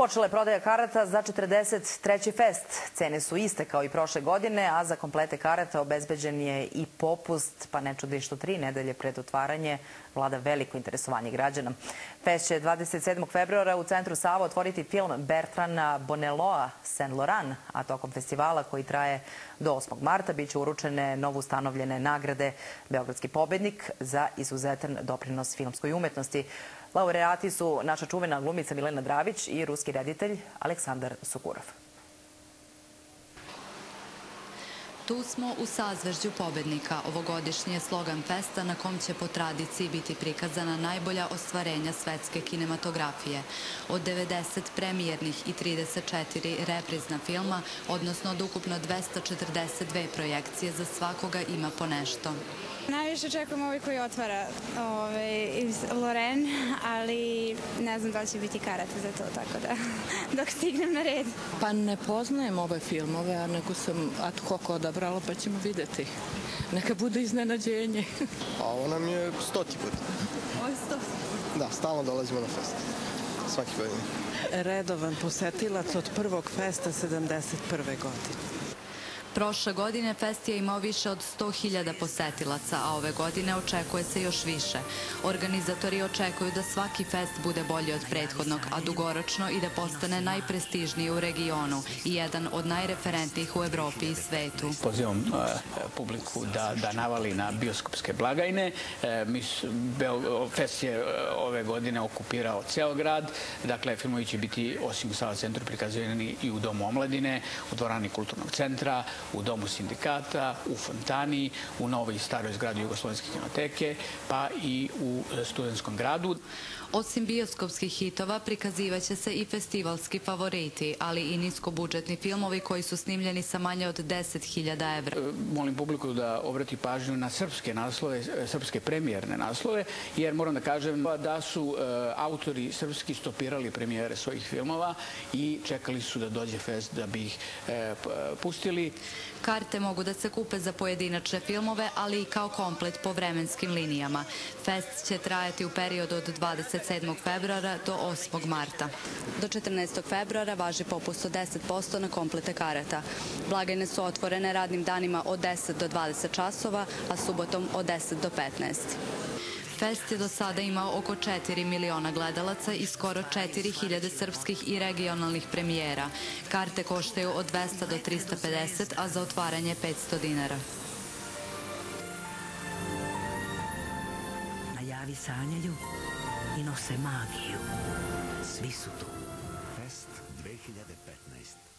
Počela je prodaja karata za 43. fest. Cene su iste kao i prošle godine, a za komplete karata obezbeđen je i popust, pa ne čudi što 3 nedelje pred otvaranje vlada veliko interesovanje građana. Fest će 27. februara u centru Sava otvoriti film Bertrana Bonelloa Saint Laurent, a tokom festivala koji traje do 8. marta biće uručene novo ustanovljene nagrade Beogradski pobednik za izuzetan doprinos filmskoj umetnosti. Laureati su naša čuvena glumica Milena Dravić i ruski reditelj Aleksandar Sukurov. Tu smo u sazvežđu pobednika. Ovogodišnji je slogan festa na kom će po tradiciji biti prikazana najbolja ostvarenja svetske kinematografije. Od 90 premijernih i 34 reprizna filma, odnosno od ukupno 242 projekcije, za svakoga ima po nešto. Najviše očekujem ovaj koji otvara iz Loren, ali ne znam da li će biti karata za to, tako da dok stignem na red. Pa ne poznajem ove filmove, a nego sam ad hoc odabrala, pa ćemo videti. Neka bude iznenađenje. Ovo nam je 100. put. Ovo je 100. Da, stalno dolazimo na fest. Svaki godine. Redovan posetilac od prvog festa 71. godine. Prošle godine fest je imao više od 100.000 posetilaca, a ove godine očekuje se još više. Organizatori očekuju da svaki fest bude bolji od prethodnog, a dugoročno i da postane najprestižniji u regionu i jedan od najreferentnijih u Evropi i svetu. Pozivam publiku da navali na bioskopske blagajne. Fest je ove godine okupirao ceo grad. Dakle, filmovi će biti osim u Sava centru prikazivani i u Domu omladine, u dvorani Kulturnog centra, u Domu sindikata, u Fontani, u novoj i staroj zgradi Jugoslovenske kinoteke, pa i u Studentskom gradu. Osim bioskopskih hitova, prikazivaće se i festivalski favoriti, ali i niskobudžetni filmovi koji su snimljeni sa manje od 10.000 evra. Molim publiku da obrati pažnju na srpske naslove, srpske premijerne naslove, jer moram da kažem da su autori srpski stopirali premijere svojih filmova i čekali su da dođe fest da bi ih pustili. Karte mogu da se kupe za pojedinačne filmove, ali i kao komplet po vremenskim linijama. Fest će trajati u periodu od 27. februara do 8. marta. Do 14. februara važi popust od 10% na komplete karata. Blagajne su otvorene radnim danima od 10 do 20 časova, a subotom od 10 do 15. Fest je do sada imao oko 4 miliona gledalaca i skoro 4.000 srpskih i regionalnih premijera. Karte koštaju od 200 do 350, a za otvaranje 500 dinara. Najavi sanjaju i nose magiju. Svi su tu. Fest 2015.